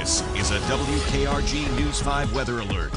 This is a WKRG News 5 weather alert.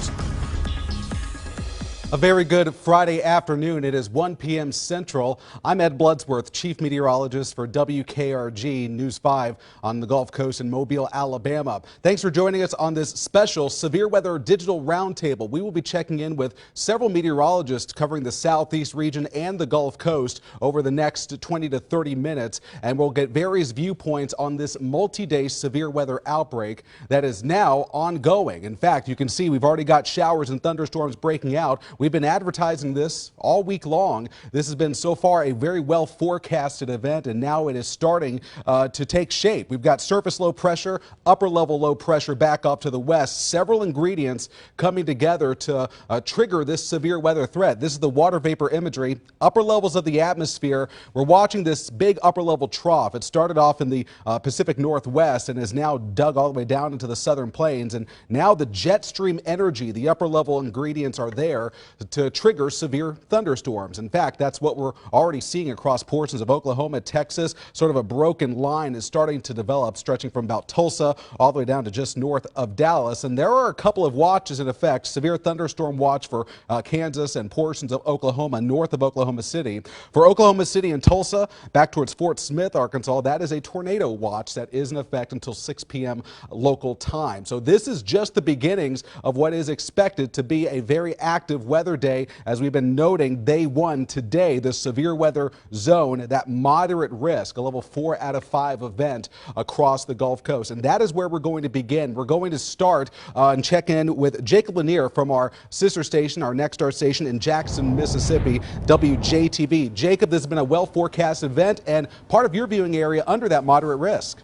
A very good Friday afternoon. It is 1 p.m. Central. I'm Ed Bloodsworth, Chief Meteorologist for WKRG News 5 on the Gulf Coast in Mobile, Alabama. Thanks for joining us on this special severe weather digital roundtable. We will be checking in with several meteorologists covering the southeast region and the Gulf Coast over the next 20 to 30 minutes, and we'll get various viewpoints on this multi-day severe weather outbreak that is now ongoing. In fact, you can see we've already got showers and thunderstorms breaking out. We've been advertising this all week long. This has been so far a very well forecasted event, and now it is starting to take shape. We've got surface low pressure, upper level low pressure back up to the west. Several ingredients coming together to trigger this severe weather threat. This is the water vapor imagery, upper levels of the atmosphere. We're watching this big upper level trough. It started off in the Pacific Northwest and is now dug all the way down into the southern plains. And now the jet stream energy, the upper level ingredients are there to trigger severe thunderstorms. In fact, that's what we're already seeing across portions of Oklahoma, Texas. Sort of a broken line is starting to develop, stretching from about Tulsa all the way down to just north of Dallas. And there are a couple of watches in effect. Severe thunderstorm watch for Kansas and portions of Oklahoma, north of Oklahoma City. For Oklahoma City and Tulsa, back towards Fort Smith, Arkansas, that is a tornado watch that is in effect until 6 p.m. local time. So this is just the beginnings of what is expected to be a very active weather day. As we've been noting, day one today, the severe weather zone, that moderate risk, a level 4 out of 5 event across the Gulf Coast. And that is where we're going to begin. We're going to start and check in with Jacob Lanier from our sister station, our next star station in Jackson, Mississippi, WJTV. Jacob, this has been a well forecast event and part of your viewing area under that moderate risk.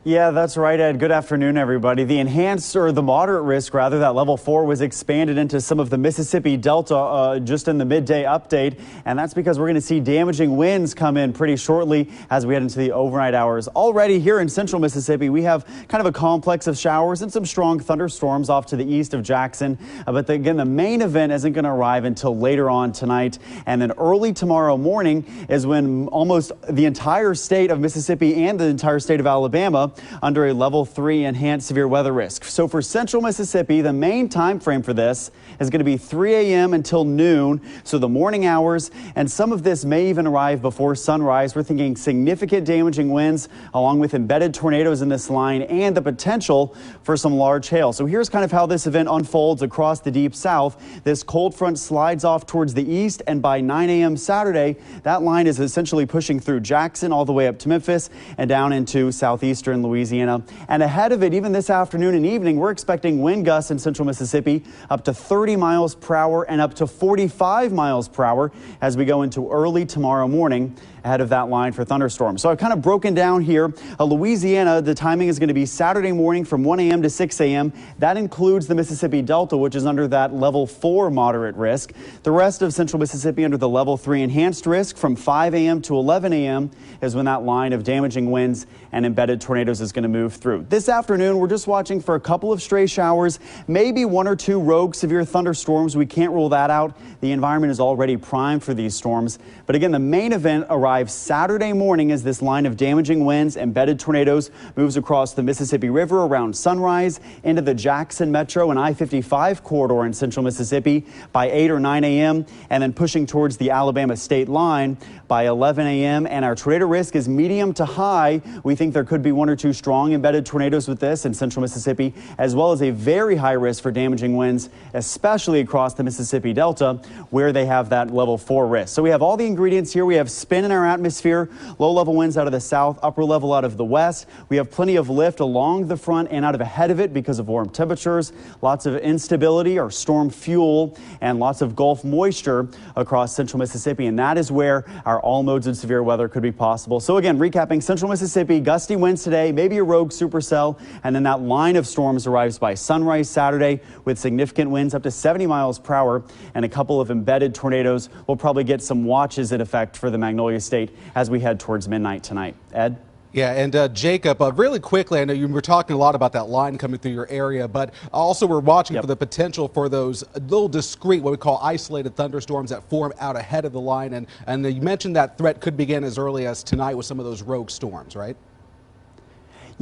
Yeah, that's right, Ed. Good afternoon, everybody. The enhanced, or the moderate risk, rather, that level 4 was expanded into some of the Mississippi Delta just in the midday update. And that's because we're going to see damaging winds come in pretty shortly as we head into the overnight hours. Already here in central Mississippi, we have kind of a complex of showers and some strong thunderstorms off to the east of Jackson. But again, the main event isn't going to arrive until later on tonight. And then early tomorrow morning is when almost the entire state of Mississippi and the entire state of Alabama under a level 3 enhanced severe weather risk. So for central Mississippi, the main time frame for this is going to be 3 a.m. until noon, so the morning hours, and some of this may even arrive before sunrise. We're thinking significant damaging winds along with embedded tornadoes in this line and the potential for some large hail. So here's kind of how this event unfolds across the deep south. This cold front slides off towards the east, and by 9 a.m. Saturday, that line is essentially pushing through Jackson all the way up to Memphis and down into southeastern Louisiana. And ahead of it, even this afternoon and evening, we're expecting wind gusts in central Mississippi up to 30 miles per hour and up to 45 miles per hour as we go into early tomorrow morning ahead of that line for thunderstorms. So I've kind of broken down here. Louisiana, the timing is going to be Saturday morning from 1 a.m. to 6 a.m. That includes the Mississippi Delta, which is under that level 4 moderate risk. The rest of central Mississippi under the level 3 enhanced risk from 5 a.m. to 11 a.m. is when that line of damaging winds and embedded tornadoes is going to move through. This afternoon, we're just watching for a couple of stray showers, maybe 1 or 2 rogue severe thunderstorms. We can't rule that out. The environment is already primed for these storms. But again, the main event arrives Saturday morning as this line of damaging winds, embedded tornadoes moves across the Mississippi River around sunrise into the Jackson Metro and I-55 corridor in central Mississippi by 8 or 9 a.m. and then pushing towards the Alabama state line by 11 a.m. And our tornado risk is medium to high. We think there could be 1 or 2 strong embedded tornadoes with this in central Mississippi, as well as a very high risk for damaging winds, especially across the Mississippi Delta, where they have that level 4 risk. So we have all the ingredients here. We have spin in our atmosphere, low level winds out of the south, upper level out of the west. We have plenty of lift along the front and out of ahead of it because of warm temperatures, lots of instability or storm fuel, and lots of Gulf moisture across central Mississippi. And that is where our all modes of severe weather could be possible. So again, recapping central Mississippi, gusty winds today, maybe a rogue supercell, and then that line of storms arrives by sunrise Saturday with significant winds up to 70 miles per hour and a couple of embedded tornadoes. We'll probably get some watches in effect for the Magnolia State as we head towards midnight tonight. Ed? Yeah, and Jacob, really quickly, I know you were talking a lot about that line coming through your area, but also we're watching for the potential for those little discrete, what we call isolated thunderstorms that form out ahead of the line. And you mentioned that threat could begin as early as tonight with some of those rogue storms, right?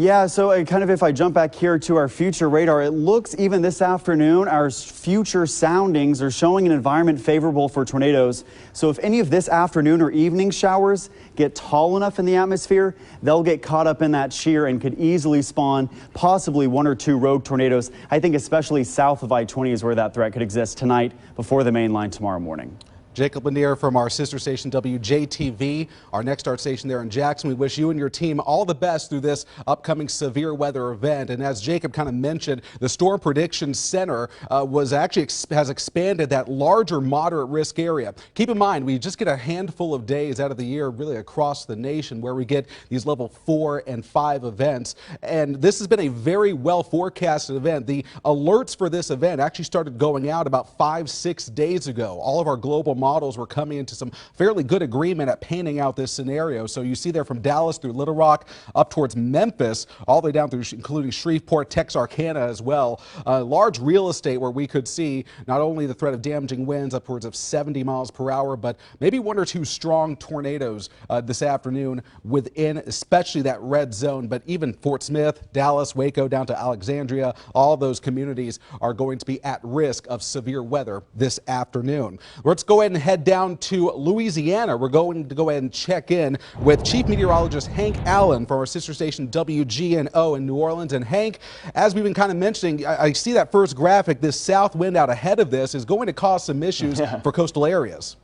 Yeah, so kind of if I jump back here to our future radar, it looks even this afternoon, our future soundings are showing an environment favorable for tornadoes. So if any of this afternoon or evening showers get tall enough in the atmosphere, they'll get caught up in that shear and could easily spawn possibly 1 or 2 rogue tornadoes. I think especially south of I-20 is where that threat could exist tonight before the main line tomorrow morning. Jacob LANIER from our sister station WJTV, our next start station there in Jackson. We wish you and your team all the best through this upcoming severe weather event. And as Jacob kind of mentioned, the Storm Prediction Center has expanded that larger moderate risk area. Keep in mind, we just get a handful of days out of the year really across the nation where we get these level 4 and 5 events. And this has been a very well forecasted event. The alerts for this event actually started going out about 5-6 days ago. All of our global models were coming into some fairly good agreement at painting out this scenario. So you see there from Dallas through Little Rock up towards Memphis, all the way down through including Shreveport, Texarkana as well. Large real estate where we could see not only the threat of damaging winds upwards of 70 miles per hour, but maybe 1 or 2 strong tornadoes this afternoon within especially that red zone. But even Fort Smith, Dallas, Waco, down to Alexandria, all those communities are going to be at risk of severe weather this afternoon. Let's go ahead and head down to Louisiana. We're going to go ahead and check in with Chief Meteorologist Hank Allen from our sister station WGNO in New Orleans. And Hank, as we've been kind of mentioning, I see that first graphic. This south wind out ahead of this is going to cause some issues for coastal areas.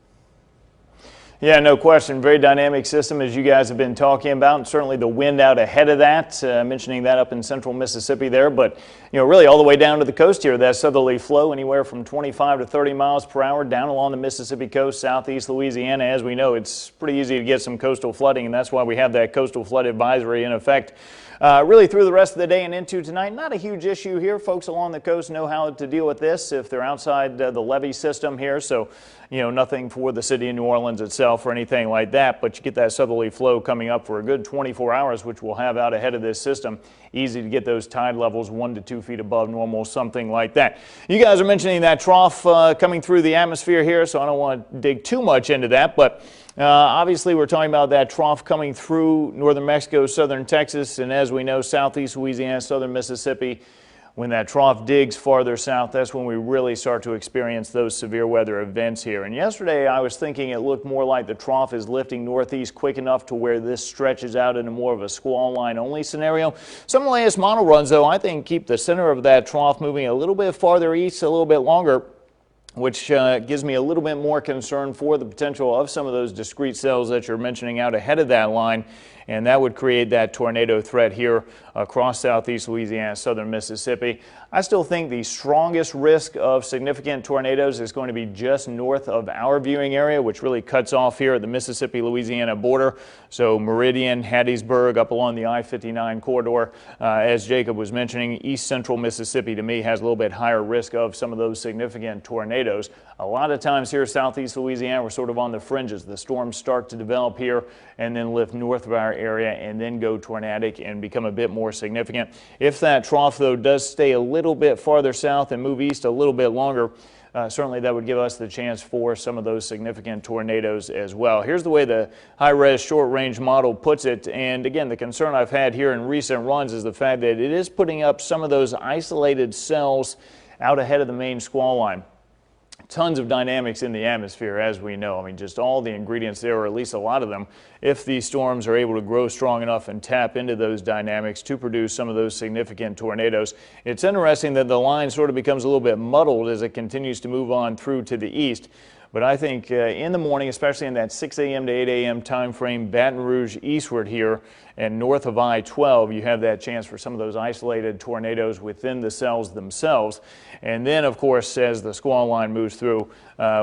Yeah, no question. Very dynamic system, as you guys have been talking about, and certainly the wind out ahead of that, mentioning that up in central Mississippi there. But, you know, really all the way down to the coast here, that southerly flow anywhere from 25 to 30 miles per hour down along the Mississippi coast, southeast Louisiana. As we know, it's pretty easy to get some coastal flooding, and that's why we have that coastal flood advisory in effect. Really through the rest of the day and into tonight, not a huge issue here. Folks along the coast know how to deal with this if they're outside the levee system here. So, you know, nothing for the city of New Orleans itself or anything like that. But you get that southerly flow coming up for a good 24 hours, which we'll have out ahead of this system. Easy to get those tide levels 1 to 2 feet above normal, something like that. You guys are mentioning that trough coming through the atmosphere here, so I don't want to dig too much into that. But obviously, we're talking about that trough coming through northern Mexico, southern Texas, and as we know, southeast Louisiana, southern Mississippi. When that trough digs farther south, that's when we really start to experience those severe weather events here. And yesterday, I was thinking it looked more like the trough is lifting northeast quick enough to where this stretches out into more of a squall line only scenario. Some of the latest model runs, though, I think keep the center of that trough moving a little bit farther east, a little bit longer, which gives me a little bit more concern for the potential of some of those discrete cells that you're mentioning out ahead of that line. And that would create that tornado threat here across southeast Louisiana, southern Mississippi. I still think the strongest risk of significant tornadoes is going to be just north of our viewing area, which really cuts off here at the Mississippi-Louisiana border. So Meridian, Hattiesburg, up along the I-59 corridor. As Jacob was mentioning, east central Mississippi to me has a little bit higher risk of some of those significant tornadoes. A lot of times here southeast Louisiana, we're sort of on the fringes. The storms start to develop here and then lift north of our area and then go tornadic and become a bit more significant. If that trough, though, does stay a little bit farther south and move east a little bit longer, certainly that would give us the chance for some of those significant tornadoes as well. Here's the way the high-res short-range model puts it. And again, the concern I've had here in recent runs is the fact that it is putting up some of those isolated cells out ahead of the main squall line. Tons of dynamics in the atmosphere, as we know. I mean, just all the ingredients there, or at least a lot of them, if these storms are able to grow strong enough and tap into those dynamics to produce some of those significant tornadoes. It's interesting that the line sort of becomes a little bit muddled as it continues to move on through to the east. But I think in the morning, especially in that 6 a.m. to 8 a.m. time frame, Baton Rouge eastward here and north of I-12, you have that chance for some of those isolated tornadoes within the cells themselves. And then, of course, as the squall line moves through,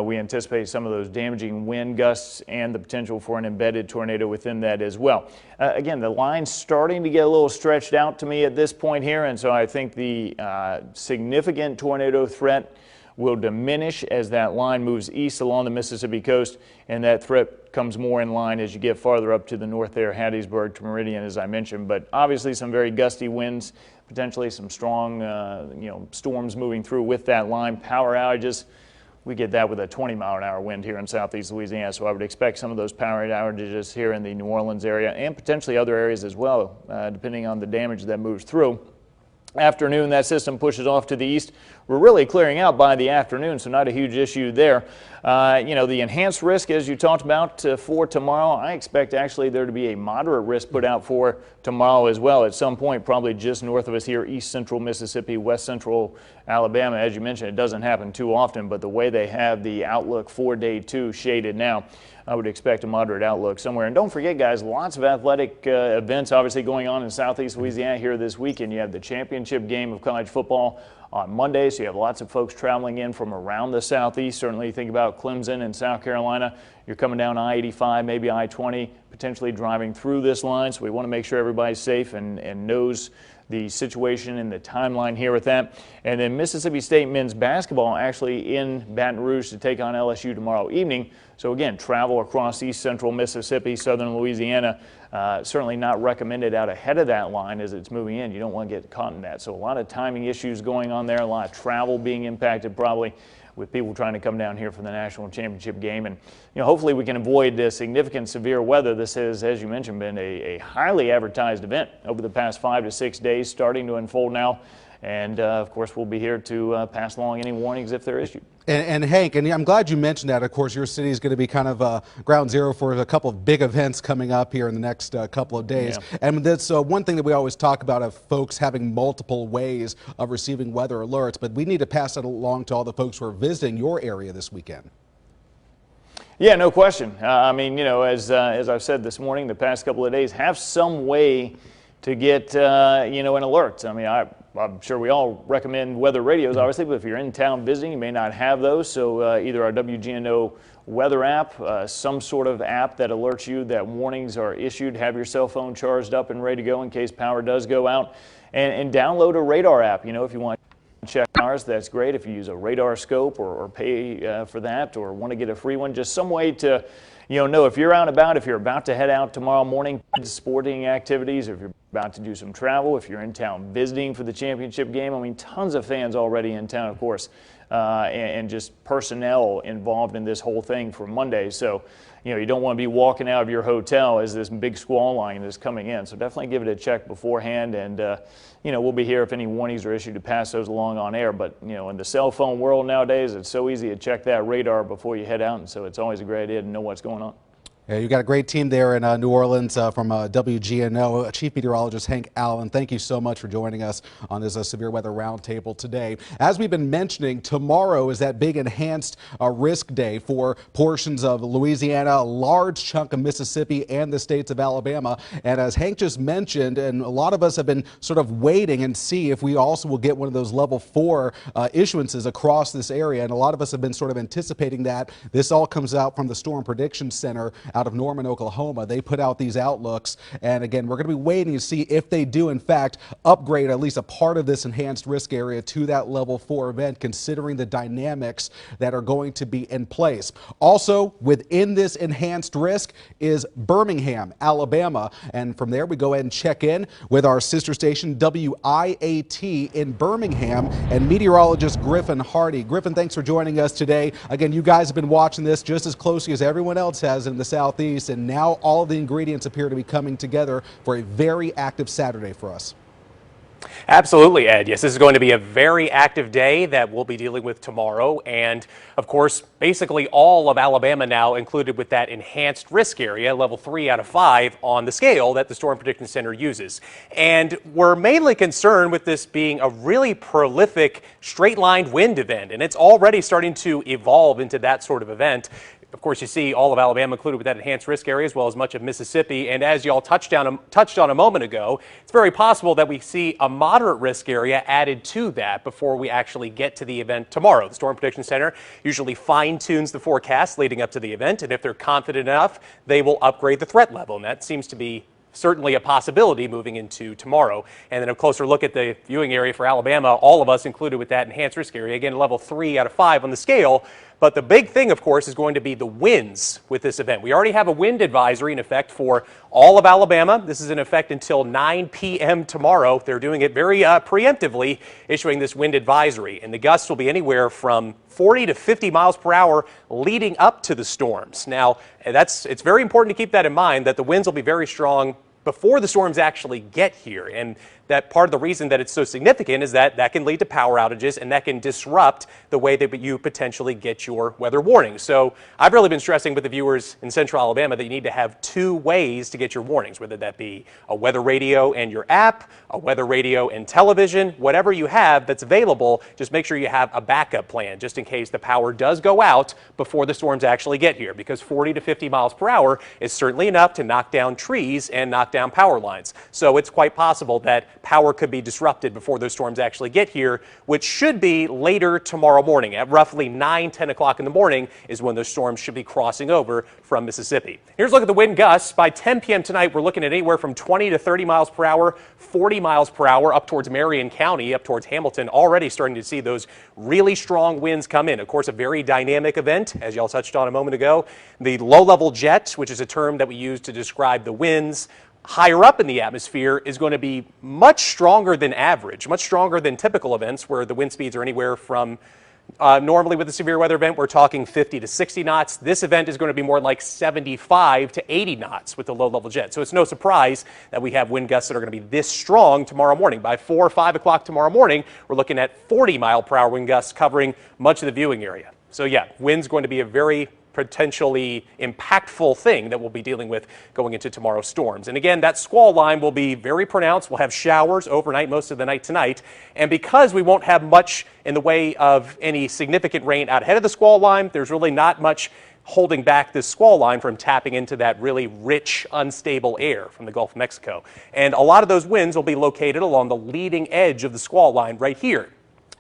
we anticipate some of those damaging wind gusts and the potential for an embedded tornado within that as well. Again, the line's starting to get a little stretched out to me at this point here, and so I think the significant tornado threat will diminish as that line moves east along the Mississippi coast, and that threat comes more in line as you get farther up to the north there, Hattiesburg to Meridian, as I mentioned. But obviously some very gusty winds, potentially some strong storms moving through with that line. Power outages we get that with a 20-mile-an-hour wind here in southeast Louisiana. So I would expect some of those power outages here in the New Orleans area and potentially other areas as well, depending on the damage that moves through. Afternoon, that system pushes off to the east. We're really clearing out by the afternoon, so not a huge issue there. You know, the enhanced risk, as you talked about for tomorrow, I expect actually there to be a moderate risk put out for tomorrow as well. At some point, probably just north of us here, east central Mississippi, west central Alabama. As you mentioned, it doesn't happen too often, but the way they have the outlook for day 2 shaded now, I would expect a moderate outlook somewhere. And don't forget, guys, lots of athletic events obviously going on in southeast Louisiana here this weekend. You have the championship game of college football on Monday, so you have lots of folks traveling in from around the southeast. Certainly think about Clemson and South Carolina. You're coming down I-85, maybe I-20, potentially driving through this line. So we want to make sure everybody's safe and knows the situation and the timeline here with that. And then Mississippi State men's basketball actually in Baton Rouge to take on LSU tomorrow evening. So again, travel across east central Mississippi, southern Louisiana, certainly not recommended out ahead of that line as it's moving in. You don't want to get caught in that. So a lot of timing issues going on there, a lot of travel being impacted probably with people trying to come down here for the national championship game. And hopefully we can avoid significant severe weather. This has, as you mentioned, been a highly advertised event over the past 5 to 6 days, starting to unfold now. And of course, we'll be here to pass along any warnings if they're issued. And Hank, and I'm glad you mentioned that. Of course, your city is going to be kind of ground zero for a couple of big events coming up here in the next couple of days. Yeah. And that's one thing that we always talk about of folks having multiple ways of receiving weather alerts. But we need to pass that along to all the folks who are visiting your area this weekend. Yeah, no question. I mean, as I've said this morning, the past couple of days, have some way to get, an alert. I mean, I'm sure we all recommend weather radios, obviously, but if you're in town visiting, you may not have those. So either our WGNO weather app, some sort of app that alerts you that warnings are issued, have your cell phone charged up and ready to go in case power does go out, and download a radar app. If you want to check ours, that's great. If you use a radar scope or pay for that or want to get a free one, just some way to know if you're out and about, if you're about to head out tomorrow morning to sporting activities, or if you're about to do some travel, if you're in town visiting for the championship game. I mean, tons of fans already in town, of course, and just personnel involved in this whole thing for Monday. So, you don't want to be walking out of your hotel as this big squall line is coming in. So definitely give it a check beforehand, and we'll be here if any warnings are issued to pass those along on air. But in the cell phone world nowadays, it's so easy to check that radar before you head out, and so it's always a great idea to know what's going on. Yeah, you got a great team there in New Orleans from WGNO. Chief Meteorologist Hank Allen, thank you so much for joining us on this severe weather roundtable today. As we've been mentioning, tomorrow is that big enhanced risk day for portions of Louisiana, a large chunk of Mississippi, and the states of Alabama. And as Hank just mentioned, and a lot of us have been sort of waiting and see if we also will get one of those level 4 issuances across this area. And a lot of us have been sort of anticipating that. This all comes out from the Storm Prediction Center out of Norman, Oklahoma. They put out these outlooks, and again, we're going to be waiting to see if they do in fact upgrade at least a part of this enhanced risk area to that level 4 event, considering the dynamics that are going to be in place. Also within this enhanced risk is Birmingham, Alabama, and from there we go ahead and check in with our sister station WIAT in Birmingham and meteorologist Griffin Hardy. Griffin, thanks for joining us today. Again, you guys have been watching this just as closely as everyone else has in the Southeast, and now all of the ingredients appear to be coming together for a very active Saturday for us. Absolutely, Ed. Yes, this is going to be a very active day that we'll be dealing with tomorrow. And of course, basically all of Alabama now included with that enhanced risk area, level 3 out of 5 on the scale that the Storm Prediction Center uses. And we're mainly concerned with this being a really prolific straight-line wind event. And it's already starting to evolve into that sort of event. Of course, you see all of Alabama included with that enhanced risk area, as well as much of Mississippi. And as y'all touched on a moment ago, it's very possible that we see a moderate risk area added to that before we actually get to the event tomorrow. The Storm Prediction Center usually fine-tunes the forecast leading up to the event, and if they're confident enough, they will upgrade the threat level. And that seems to be certainly a possibility moving into tomorrow. And then a closer look at the viewing area for Alabama, all of us included with that enhanced risk area, again, level 3 out of 5 on the scale. But the big thing, of course, is going to be the winds with this event. We already have a wind advisory in effect for all of Alabama. This is in effect until 9 p.m. tomorrow. They're doing it very preemptively, issuing this wind advisory. And the gusts will be anywhere from 40 to 50 miles per hour leading up to the storms. Now, it's very important to keep that in mind, that the winds will be very strong before the storms actually get here. And that part of the reason that it's so significant is that that can lead to power outages and that can disrupt the way that you potentially get your weather warnings. So I've really been stressing with the viewers in central Alabama that you need to have two ways to get your warnings, whether that be a weather radio and your app, a weather radio and television, whatever you have that's available, just make sure you have a backup plan just in case the power does go out before the storms actually get here, because 40 to 50 miles per hour is certainly enough to knock down trees and knock down power lines. So it's quite possible that power could be disrupted before those storms actually get here, which should be later tomorrow morning. At roughly 9, 10 o'clock in the morning is when those storms should be crossing over from Mississippi. Here's a look at the wind gusts. By 10 p.m. tonight, we're looking at anywhere from 20 to 30 miles per hour, 40 miles per hour up towards Marion County, up towards Hamilton. Already starting to see those really strong winds come in. Of course, a very dynamic event, as y'all touched on a moment ago. The low-level jet, which is a term that we use to describe the winds higher up in the atmosphere, is going to be much stronger than average, much stronger than typical events where the wind speeds are anywhere from, normally with a severe weather event, we're talking 50 to 60 knots. This event is going to be more like 75 to 80 knots with the low-level jet. So it's no surprise that we have wind gusts that are going to be this strong tomorrow morning. By 4 or 5 o'clock tomorrow morning, we're looking at 40-mile-per-hour wind gusts covering much of the viewing area. So yeah, wind's going to be a very potentially impactful thing that we'll be dealing with going into tomorrow's storms. And again, that squall line will be very pronounced. We'll have showers overnight, most of the night tonight. And because we won't have much in the way of any significant rain out ahead of the squall line, there's really not much holding back this squall line from tapping into that really rich, unstable air from the Gulf of Mexico. And a lot of those winds will be located along the leading edge of the squall line right here.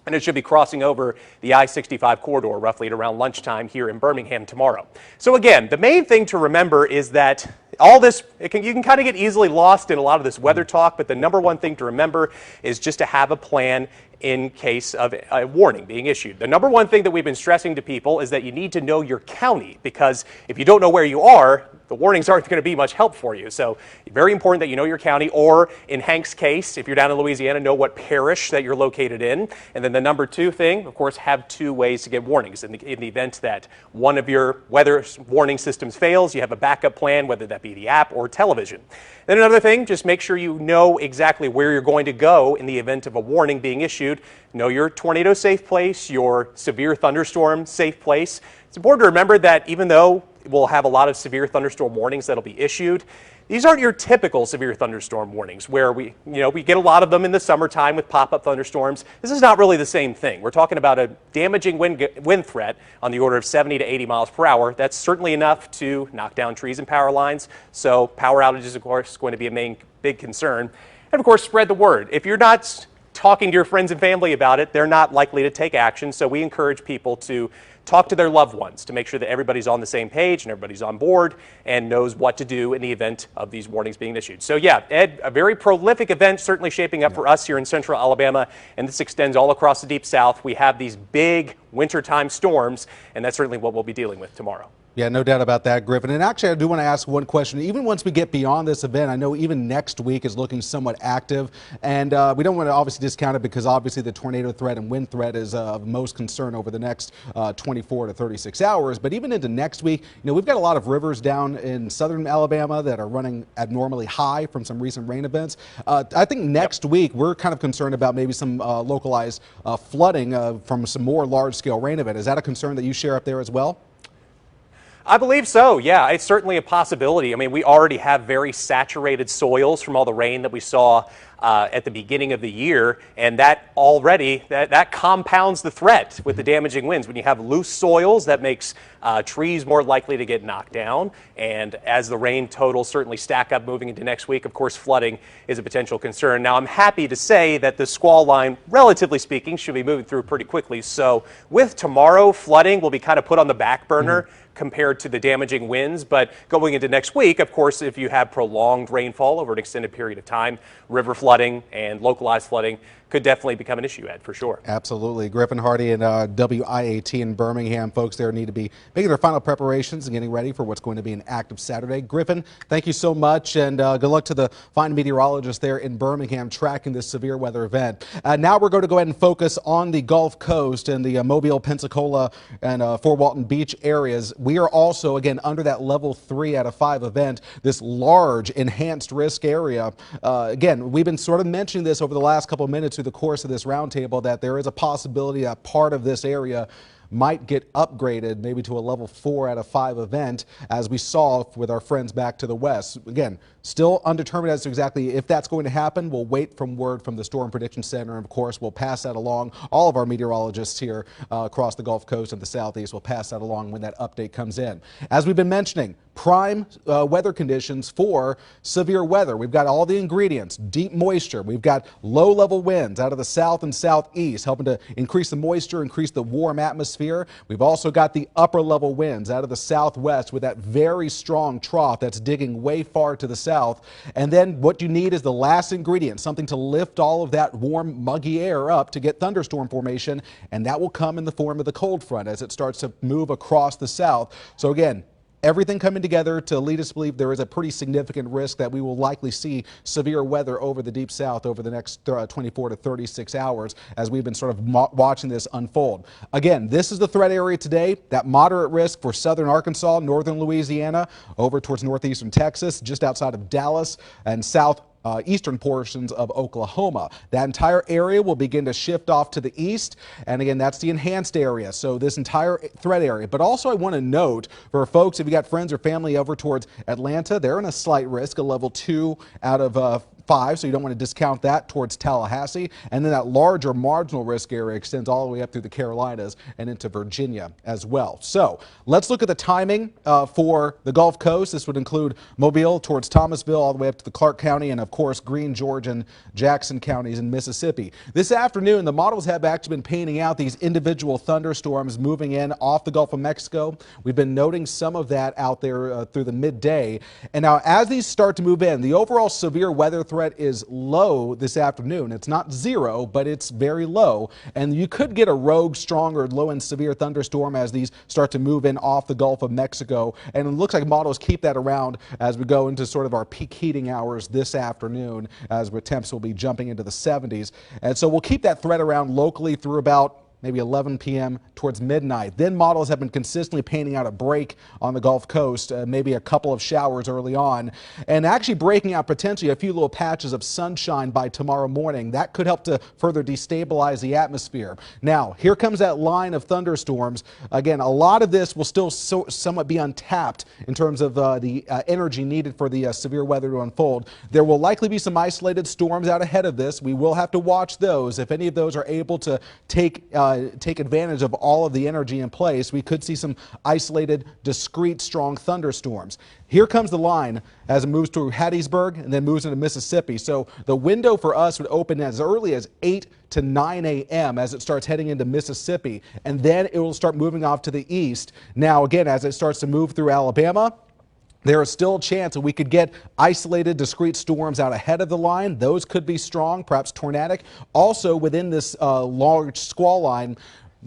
And it should be crossing over the I-65 corridor roughly at around lunchtime here in Birmingham tomorrow. So again, the main thing to remember is that all this, you can kind of get easily lost in a lot of this weather talk, but the number one thing to remember is just to have a plan in case of a warning being issued. The number one thing that we've been stressing to people is that you need to know your county, because if you don't know where you are, the warnings aren't going to be much help for you. So very important that you know your county, or in Hank's case, if you're down in Louisiana, know what parish that you're located in. And then the number two thing, of course, have two ways to get warnings. In the event that one of your weather warning systems fails, you have a backup plan, whether that be the app or television. Then another thing, just make sure you know exactly where you're going to go in the event of a warning being issued. Know your tornado safe place, your severe thunderstorm safe place. It's important to remember that even though we'll have a lot of severe thunderstorm warnings that'll be issued, these aren't your typical severe thunderstorm warnings where we get a lot of them in the summertime with pop-up thunderstorms. This is not really the same thing. We're talking about a damaging wind threat on the order of 70 to 80 miles per hour. That's certainly enough to knock down trees and power lines. So power outages, of course, going to be a big concern. And of course, spread the word. If you're not talking to your friends and family about it, they're not likely to take action. So we encourage people to talk to their loved ones to make sure that everybody's on the same page and everybody's on board and knows what to do in the event of these warnings being issued. So yeah, Ed, a very prolific event certainly shaping up for us here in central Alabama, and this extends all across the Deep South. We have these big wintertime storms, and that's certainly what we'll be dealing with tomorrow. Yeah, no doubt about that, Griffin. And actually, I do want to ask one question. Even once we get beyond this event, I know even next week is looking somewhat active. And we don't want to obviously discount it, because obviously the tornado threat and wind threat is of most concern over the next 24 to 36 hours. But even into next week, we've got a lot of rivers down in southern Alabama that are running abnormally high from some recent rain events. I think next week we're kind of concerned about maybe some localized flooding from some more large-scale rain event. Is that a concern that you share up there as well? I believe so, yeah. It's certainly a possibility. I mean, we already have very saturated soils from all the rain that we saw at the beginning of the year, and that already, that compounds the threat with the damaging winds. When you have loose soils, that makes trees more likely to get knocked down, and as the rain totals certainly stack up moving into next week, of course, flooding is a potential concern. Now, I'm happy to say that the squall line, relatively speaking, should be moving through pretty quickly. So with tomorrow, flooding will be kind of put on the back burner compared to the damaging winds. But going into next week, of course, if you have prolonged rainfall over an extended period of time, river flooding and localized flooding could definitely become an issue, Ed, for sure. Absolutely. Griffin, Hardy, and WIAT in Birmingham, folks there need to be making their final preparations and getting ready for what's going to be an active Saturday. Griffin, thank you so much, and good luck to the fine meteorologists there in Birmingham tracking this severe weather event. Now we're going to go ahead and focus on the Gulf Coast and the Mobile, Pensacola, and Fort Walton Beach areas. We are also, again, under that level 3 out of 5 event, this large enhanced risk area. Again, we've been sort of mentioning this over the last couple of minutes through the course of this roundtable, that there is a possibility that part of this area might get upgraded maybe to a level 4 out of 5 event, as we saw with our friends back to the west. Again, still undetermined as to exactly if that's going to happen. We'll wait from word from the Storm Prediction Center, and of course we'll pass that along. All of our meteorologists here across the Gulf Coast and the Southeast will pass that along when that update comes in. As we've been mentioning, prime weather conditions for severe weather. We've got all the ingredients: deep moisture. We've got low-level winds out of the south and southeast, helping to increase the moisture, increase the warm atmosphere. We've also got the upper-level winds out of the southwest with that very strong trough that's digging way far to the south. And then what you need is the last ingredient, something to lift all of that warm, muggy air up to get thunderstorm formation, and that will come in the form of the cold front as it starts to move across the south. So again, everything coming together to lead us to believe there is a pretty significant risk that we will likely see severe weather over the deep south over the next 24 to 36 hours as we've been sort of watching this unfold. Again, this is the threat area today, that moderate risk for southern Arkansas, northern Louisiana, over towards northeastern Texas, just outside of Dallas, and eastern portions of Oklahoma. That entire area will begin to shift off to the east, and again, that's the enhanced area, so this entire threat area. But also I want to note for folks, if you got friends or family over towards Atlanta, they're in a slight risk, a level 2 out of 5, so you don't want to discount that, towards Tallahassee. And then that larger marginal risk area extends all the way up through the Carolinas and into Virginia as well. So let's look at the timing for the Gulf Coast. This would include Mobile towards Thomasville all the way up to the Clark County, and of course Greene, Georgia, and Jackson counties in Mississippi. This afternoon, the models have actually been painting out these individual thunderstorms moving in off the Gulf of Mexico. We've been noting some of that out there through the midday. And now as these start to move in, the overall severe weather threat is low this afternoon. It's not 0, but it's very low. And you could get a rogue, strong, or low and severe thunderstorm as these start to move in off the Gulf of Mexico. And it looks like models keep that around as we go into sort of our peak heating hours this afternoon, as temps will be jumping into the 70s. And so we'll keep that threat around locally through about maybe 11 p.m. towards midnight. Then models have been consistently painting out a break on the Gulf Coast, maybe a couple of showers early on, and actually breaking out potentially a few little patches of sunshine by tomorrow morning. That could help to further destabilize the atmosphere. Now, here comes that line of thunderstorms. Again, a lot of this will still somewhat be untapped in terms of the energy needed for the severe weather to unfold. There will likely be some isolated storms out ahead of this. We will have to watch those. If any of those are able to take advantage of all of the energy in place, we could see some isolated, discrete, strong thunderstorms. Here comes the line as it moves through Hattiesburg and then moves into Mississippi. So the window for us would open as early as 8 to 9 a.m. as it starts heading into Mississippi, and then it will start moving off to the east. Now, again, as it starts to move through Alabama, there is still a chance that we could get isolated, discrete storms out ahead of the line. Those could be strong, perhaps tornadic. Also, within this large squall line,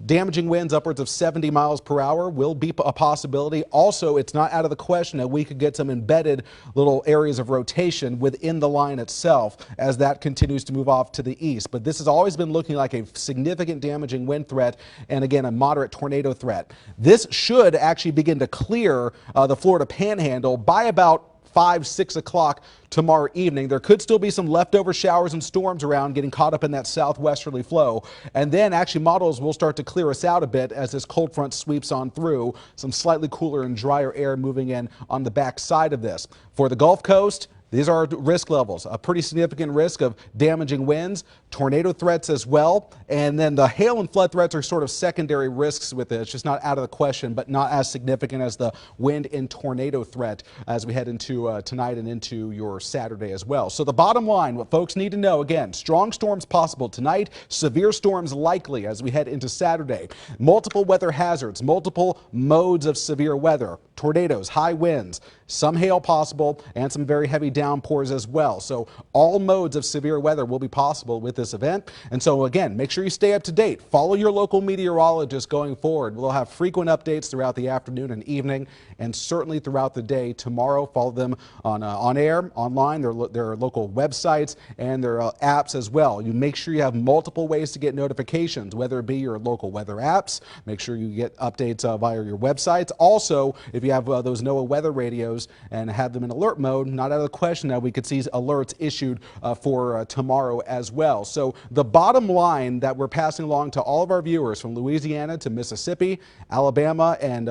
damaging winds upwards of 70 miles per hour will be a possibility. Also, it's not out of the question that we could get some embedded little areas of rotation within the line itself as that continues to move off to the east. But this has always been looking like a significant damaging wind threat, and again, a moderate tornado threat. This should actually begin to clear the Florida Panhandle by about 5, 6 o'clock tomorrow evening. There could still be some leftover showers and storms around, getting caught up in that southwesterly flow. And then actually models will start to clear us out a bit as this cold front sweeps on through. Some slightly cooler and drier air moving in on the back side of this. For the Gulf Coast, these are risk levels, a pretty significant risk of damaging winds, tornado threats as well, and then the hail and flood threats are sort of secondary risks with it. It's just not out of the question, but not as significant as the wind and tornado threat as we head into tonight and into your Saturday as well. So the bottom line, what folks need to know, again, strong storms possible tonight, severe storms likely as we head into Saturday. Multiple weather hazards, multiple modes of severe weather. tornadoes, high winds, some hail possible, and some very heavy downpours as well. So all modes of severe weather will be possible with this event. And so again, make sure you stay up to date. Follow your local meteorologist going forward. We'll have frequent updates throughout the afternoon and evening, and certainly throughout the day tomorrow. Follow them on air, online, their local websites, and their apps as well. You make sure you have multiple ways to get notifications, whether it be your local weather apps. Make sure you get updates via your websites. Also, if you have those NOAA weather radios and have them in alert mode, not out of the question that we could see alerts issued for tomorrow as well. So the bottom line that we're passing along to all of our viewers from Louisiana to Mississippi, Alabama, and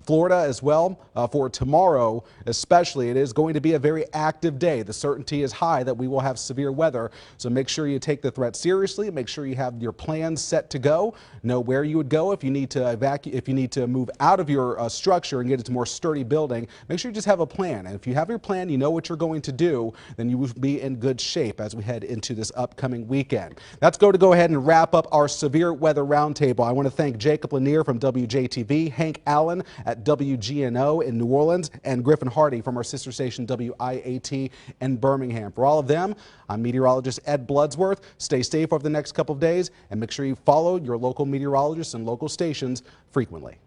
Florida as well, for tomorrow especially, it is going to be a very active day. The certainty is high that we will have severe weather, so make sure you take the threat seriously. Make sure you have your plans set to go. Know where you would go if you need to evacuate, if you need to move out of your structure and get into a more sturdy building. Make sure you just have a plan, and if you have your plan, you know what you're going to do, then you will be in good shape as we head into this upcoming weekend. That's going to go ahead and wrap up our severe weather roundtable. I want to thank Jacob Lanier from WJTV, Hank Allen at WGNO in New Orleans, and Griffin Hardy from our sister station WIAT in Birmingham. For all of them, I'm meteorologist Ed Bloodsworth. Stay safe over the next couple of days, and make sure you follow your local meteorologists and local stations frequently.